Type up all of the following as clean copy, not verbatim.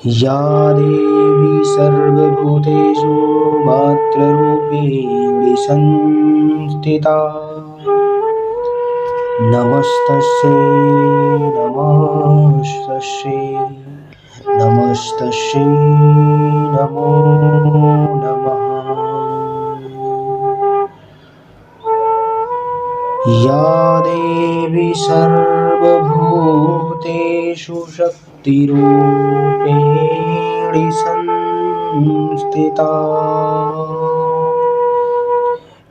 या देवी सर्वभूतेषु मातृरूपेण संस्थिता नमस्तस्यै नमस्तस्यै नमस्तस्यै नमो नमः। या देवी सर्वभूतेषु शक्तिरूपेण संस्थिता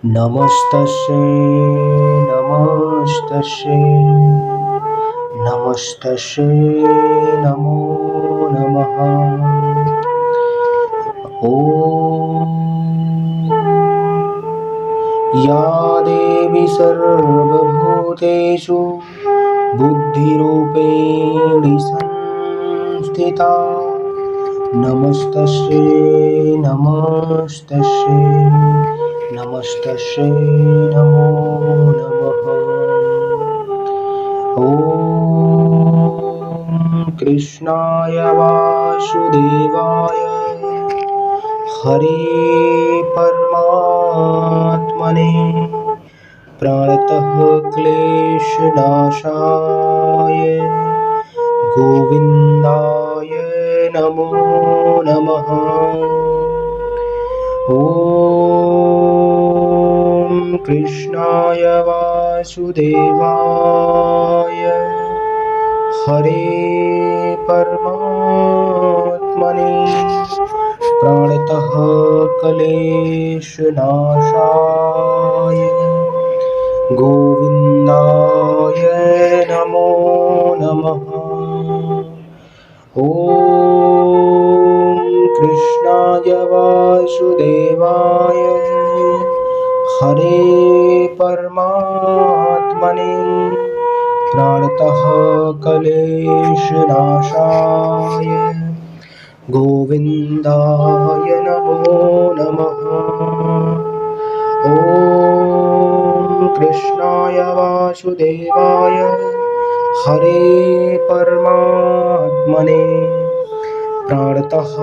नमस्तस्यै नमस्तस्यै नमस्तस्यै नमो नमः। या देवी सर्वभूतेषु बुद्धिरूपेण संस्थिता नमस्तस्यै नमस्तस्यै नमस्तस्यै नमो नमः। ॐ कृष्णाय वासुदेवाय हरे परमात्मने प्रणतः क्लेशनाशाय गोविन्दाय नमो नमः। ॐ कृष्णाय वासुदेवाय हरे परमात्मने प्रणतः क्लेशनाशाय गोविन्दाय नमो नमः। ॐ कृष्णाय वासुदेवाय हरे परमात्मने प्रणतः क्लेशनाशाय गोविन्दाय नमो नमः। ॐ कृष्णाय वासुदेवाय हरे परमात्मने प्रणतः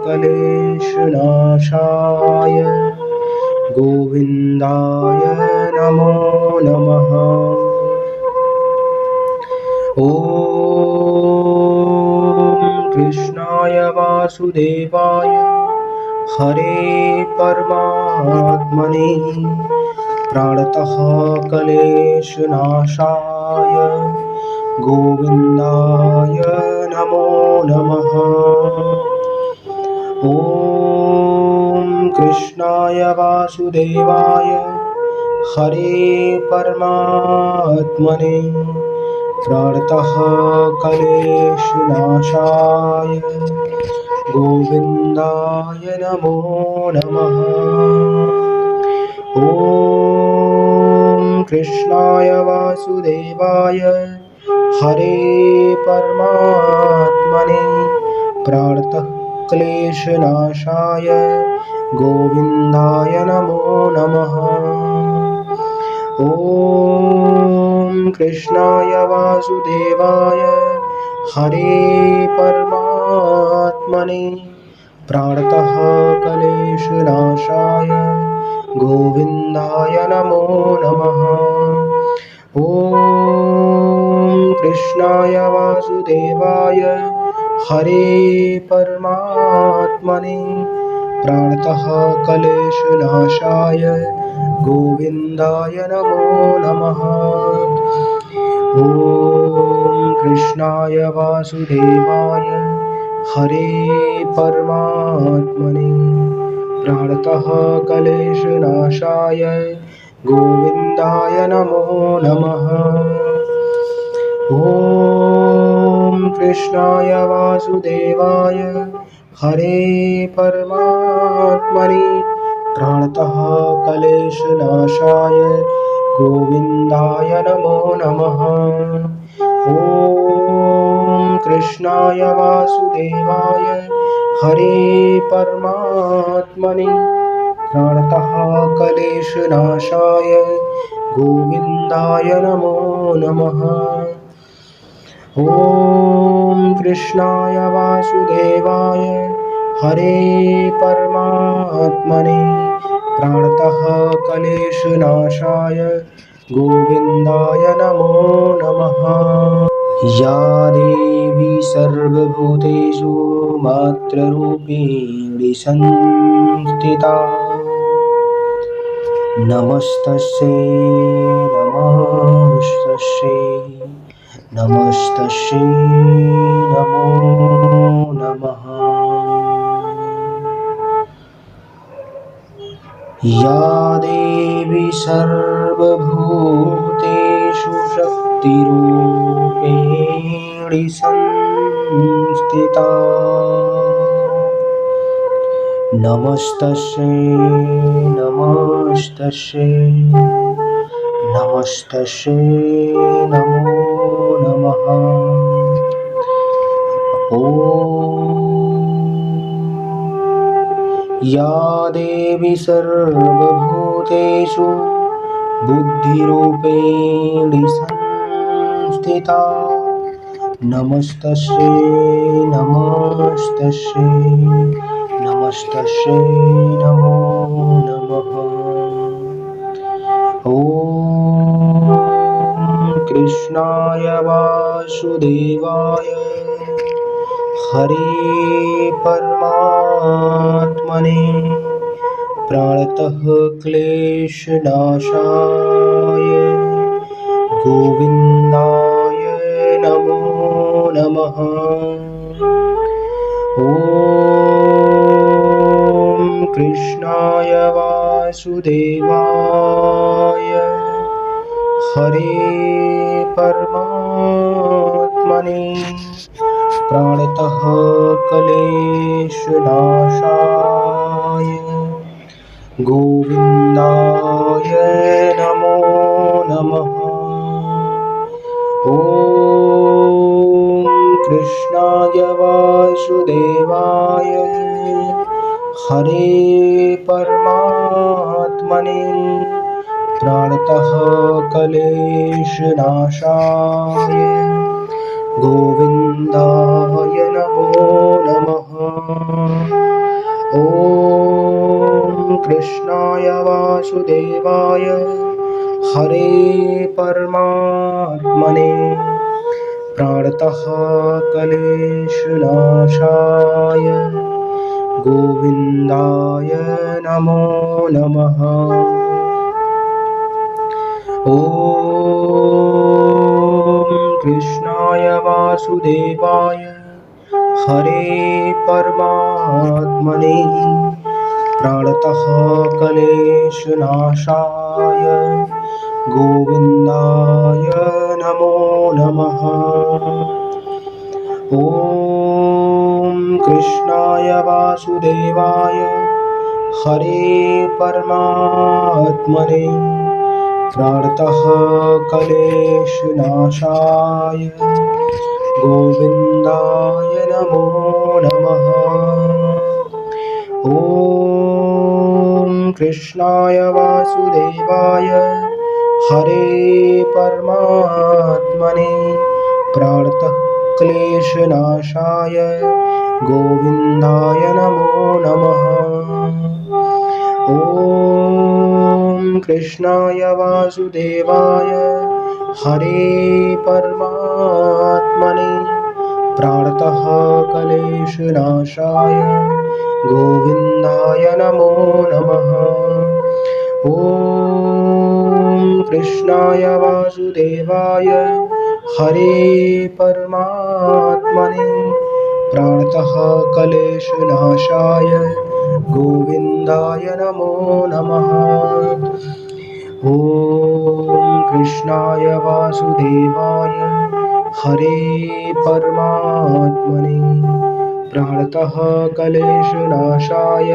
क्लेशनाशाय गोविन्दाय नमो नमः। ॐ कृष्णाय वासुदेवाय हरे परमात्मने प्रणतः क्लेशनाशाय गोविन्दाय नमो नमः। ॐ कृष्णाय वासुदेवाय हरे परमात्मने प्रणतः क्लेशनाशाय गोविन्दाय नमो नमः। ॐ कृष्णाय वासुदेवाय हरे परमात्मने प्रणतः क्लेशनाशाय गोविन्दाय नमो नमः। ॐ कृष्णाय वासुदेवाय हरे परमात्मने प्रणतः क्लेशनाशाय गोविन्दाय नमो नमः। ॐ कृष्णाय वासुदेवाय हरे परमात्मने प्रणतः क्लेशनाशाय गोविन्दाय नमो नमः। ॐ कृष्णाय वासुदेवाय हरे परमात्मने प्रणतः क्लेशनाशाय गोविन्दाय नमो नमः। ॐ कृष्णाय वासुदेवाय हरे परमात्मने प्रणतः क्लेशनाशाय गोविन्दाय नमो नमः। ॐ कृष्णाय वासुदेवाय हरे परमात्मने प्रणतः क्लेशनाशाय गोविन्दाय नमो नमः। ॐ कृष्णाय वासुदेवाय हरे परमात्मने प्राणतः क्लेशनाशाय गोविन्दाय नमो नमः। या देवी सर्वभूतेषु मातृरूपेण संस्थिता नमस्तस्यै नमस्तस्यै नमस्तस्यै नमो नमः। या देवी सर्वभूतेषु शक्तिरूपेण संस्थिता नमस्तस्यै नमस्तस्यै नमस्तस्यै नमो नमः। ॐ या देवी सर्वभूतेषु बुद्धिरूपेण संस्थिता नमस्तस्यै नमस्तस्यै नमस्तस्यै नमो नमः। ॐ कृष्णाय वासुदेवाय हरे परमात्मने प्राणतः क्लेशनाशाय गोविन्दाय नमो नमः। ॐ कृष्णाय वासुदेवाय हरे परमात्मने प्राणतः क्लेशनाशाय गोविन्दाय नमो नमः। ॐ कृष्णाय वासुदेवाय हरे परमात्मने प्राणतः क्लेशनाशाय गोविन्दाय नमो नमः। ॐ कृष्णाय वासुदेवाय हरे परमात्मने प्राणतः क्लेशनाशाय गोविन्दाय नमो नमः। ॐ कृष्णाय वासुदेवाय हरे परमात्मने प्राणतः क्लेशनाशाय गोविन्दाय नमो नमः। ॐ कृष्णाय वासुदेवाय हरे परमात्मने प्राणतः क्लेशनाशाय गोविन्दाय नमो नमः। ॐ कृष्णाय वासुदेवाय हरे परमात्मने प्राणतः क्लेशनाशाय गोविन्दाय नमो नमः। ॐ कृष्णाय वासुदेवाय हरे परमात्मने प्राणतः क्लेशनाशाय गोविन्दाय नमो नमः। ॐ कृष्णाय वासुदेवाय हरे परमात्मने प्राणतः क्लेशनाशाय गोविन्दाय नमो नमः। ॐ कृष्णाय वासुदेवाय हरे परमात्मने प्राणतः क्लेशनाशाय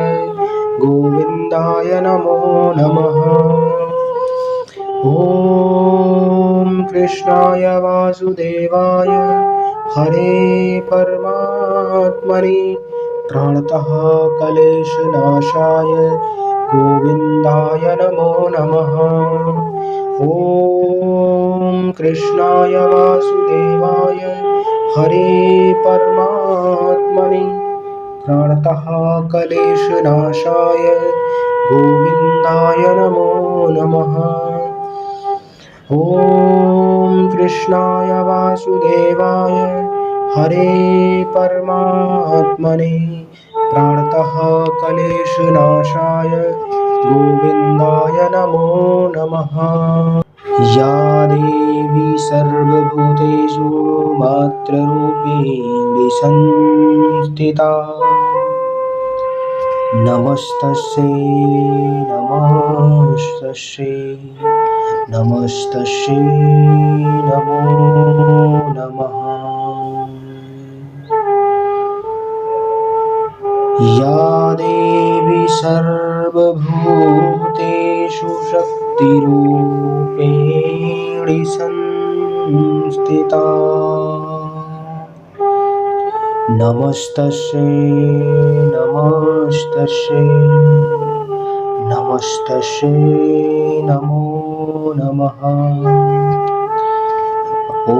गोविन्दाय नमो नमः। ॐ कृष्णाय वासुदेवाय हरे परमात्मने प्राणतः क्लेशनाशाय गोविन्दाय नमो नमः। ॐ कृष्णाय वासुदेवाय हरे परमात्मने प्रणतः क्लेशनाशाय गोविन्दाय नमो नमः। ॐ कृष्णाय वासुदेवाय हरे परमात्मने प्रणतः क्लेशनाशाय गोविन्दाय नमो नमः। या देवी सर्वभूतेषु मातृरूपेण संस्थिता नमस्तस्यै नमस्तस्यै नमस्तस्यै नमो नमः। या देवी सर्वभूतेषु शक्तिरूपेण संस्थिता नमस्तस्यै नमस्तस्यै नमस्तस्यै नमो नमः। ॐ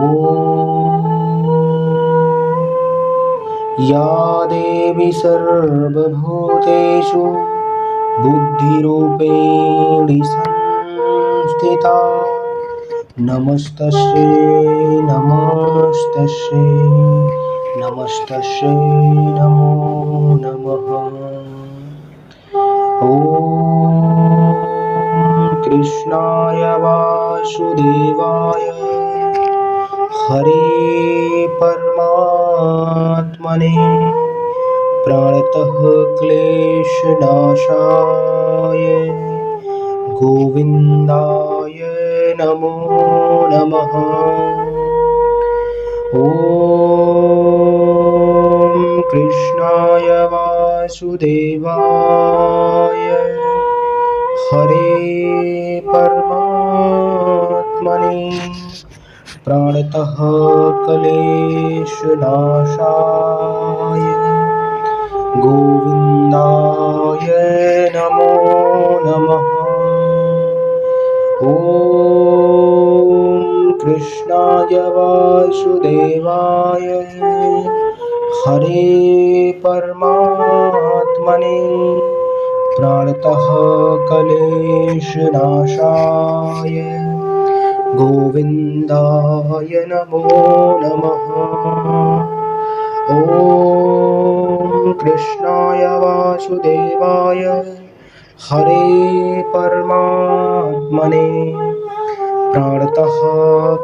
या देवी सर्वभूतेषु बुद्धिरूपेण संस्थिता नमस्तस्यै नमस्तस्यै नमस्तस्यै नमो नमः। ॐ कृष्णाय वासुदेवाय हरे परमात्मने प्रणतः क्लेशनाशाय गोविन्दाय नमो नमः। ॐ कृष्णाय वासुदेवाय हरे परमात्मने प्रणतः क्लेशनाशाय गोविन्दाय नमो नमः। ॐ कृष्णाय वासुदेवाय हरे परमात्मने प्रणतः क्लेशनाशाय गोविन्दाय नमो नमः। ॐ कृष्णाय वासुदेवाय हरे परमात्मने प्रणतः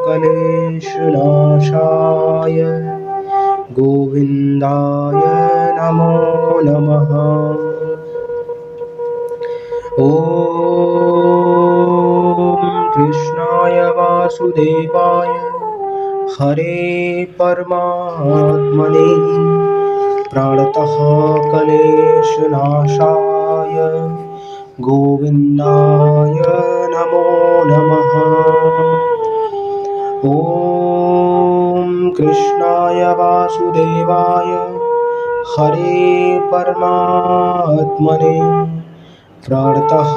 क्लेशनाशाय गोविन्दाय नमो नमः। ॐ कृष्णाय वासुदेवाय हरे परमात्मने प्रणतः क्लेशनाशाय गोविन्दाय नमो नमः। ॐ कृष्णाय वासुदेवाय हरे परमात्मने प्रणतः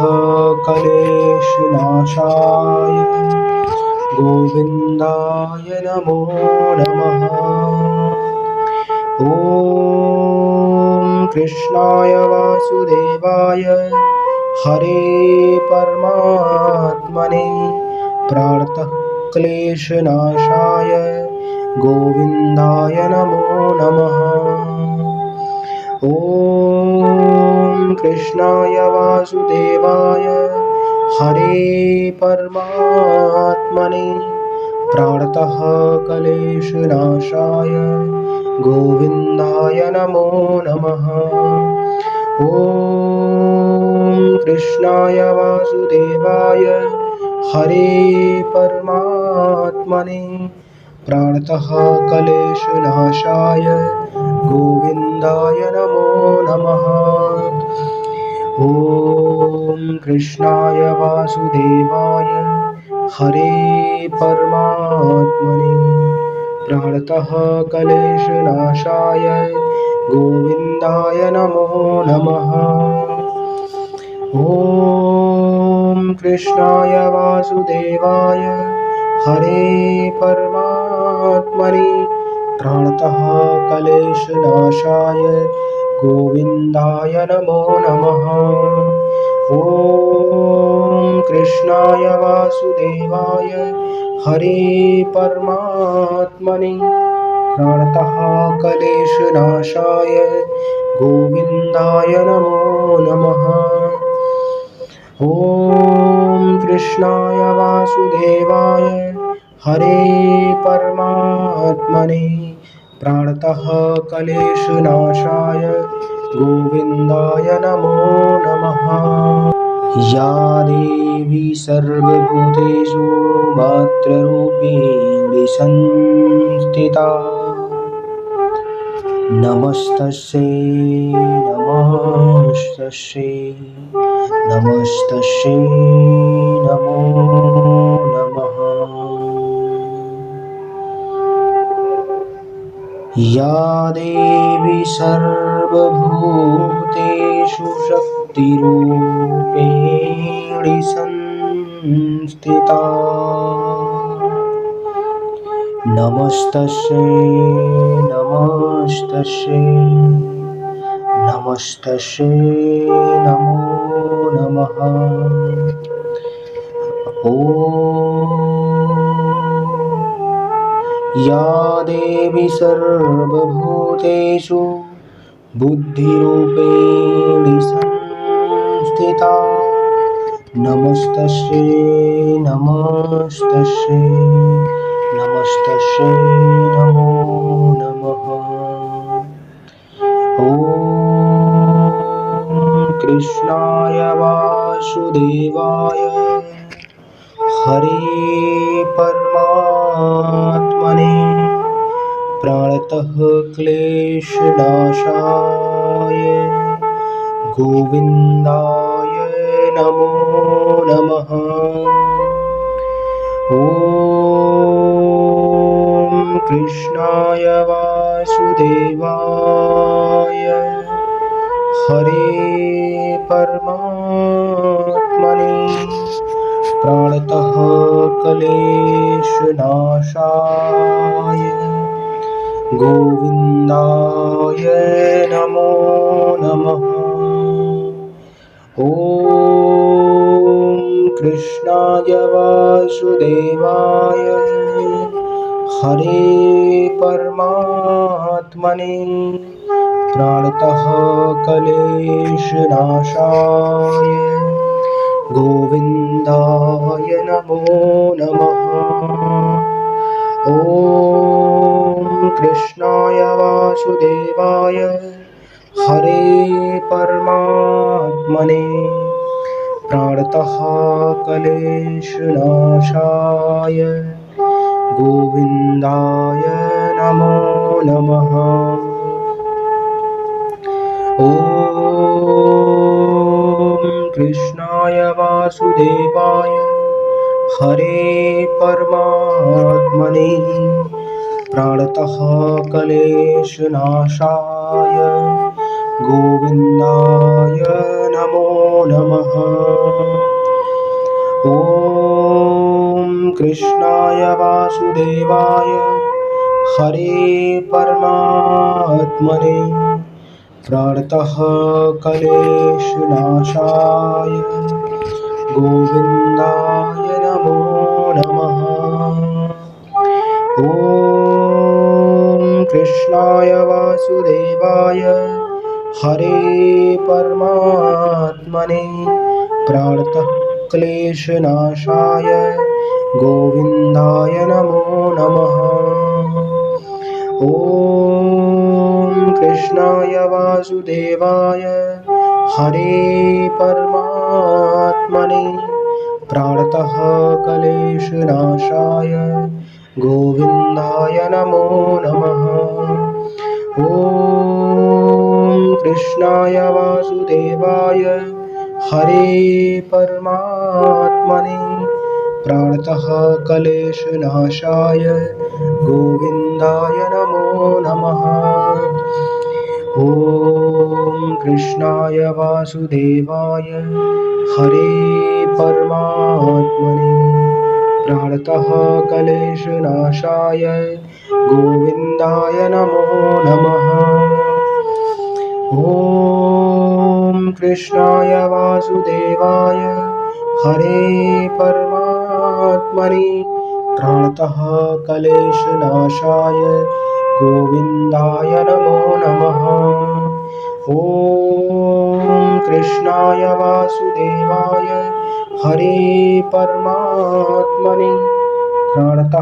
क्लेशनाशाय गोविन्दाय नमो नमः। ॐ कृष्णाय वासुदेवाय हरे परमात्मने प्रणतः क्लेशनाशाय गोविन्दाय नमो नमः। ॐ कृष्णाय वासुदेवाय हरे परमात्मने प्रणतः क्लेशनाशाय गोविन्दाय नमो नमः। ॐ कृष्णाय वासुदेवाय हरे परमात्मने प्रणतः क्लेशनाशाय गोविन्दाय नमो नमः। ॐ कृष्णाय वासुदेवाय हरे परमात्मने प्रणतः क्लेशनाशाय गोविन्दाय नमो नमः। ॐ कृष्णाय वासुदेवाय हरे परमात्मने प्राणतः क्लेशनाशाय गोविन्दाय नमो नमः। ॐ कृष्णाय वासुदेवाय हरे परमात्मने प्राणतः क्लेशनाशाय गोविन्दाय नमो नमः। ॐ कृष्णाय वासुदेवाय हरे परमात्मने प्राणतः क्लेशनाशाय गोविन्दाय नमो नमः। या देवी सर्वभूतेषु मातृरूपेण संस्थिता नमस्तस्यै नमस्तस्यै नमस्तस्यै नमो नमः। या देवी सर्वभूतेषु शक्तिरूपेण संस्थिता नमस्तस्यै नमस्तस्यै नमस्तस्यै नमो नमः। ॐ या देवी सर्वभूतेषु बुद्धिरूपेण संस्थिता नमस्तस्यै नमस्तस्यै नमस्तस्यै नमो नमः। ॐ कृष्णाय वासुदेवाय हरे परमात्मने प्राणतः क्लेशनाशाय गोविन्दाय नमो नमः। ॐ कृष्णाय वासुदेवाय हरे परमात्मने प्राणतः क्लेशनाशाय गोविन्दाय नमो नमः। ॐ कृष्णाय वासुदेवाय हरे परमात्मने प्राणतः क्लेशनाशाय गोविन्दाय नमो नमः। ॐ कृष्णाय वासुदेवाय हरे परमात्मने प्राणतः क्लेशनाशाय गोविन्दाय नमो नमः। ॐ कृष्णाय वासुदेवाय हरे परमात्मने प्राणतः क्लेशनाशाय गोविन्दाय नमो नमः। ॐ कृष्णाय वासुदेवाय हरे परमात्मने प्राणतः क्लेशनाशाय गोविन्दाय नमो नमः। ॐ कृष्णाय वासुदेवाय हरे परमात्मने प्राणतः क्लेशनाशाय गोविन्दाय नमो नमः। ॐ कृष्णाय वासुदेवाय हरे परमात्मने प्राणतः क्लेशनाशाय गोविन्दाय नमो नमः। ॐ कृष्णाय वासुदेवाय हरे परमात्मने प्राणतः क्लेशनाशाय गोविन्दाय नमो नमः। ॐ कृष्णाय वासुदेवाय हरे परमात्मने प्राणतः क्लेशनाशाय गोविन्दाय नमो नमः। ॐ कृष्णाय वासुदेवाय हरे परमात्मने प्रणतः क्लेशनाशाय गोविन्दाय नमो नमः। ॐ कृष्णाय वासुदेवाय हरे परमात्मने प्रणतः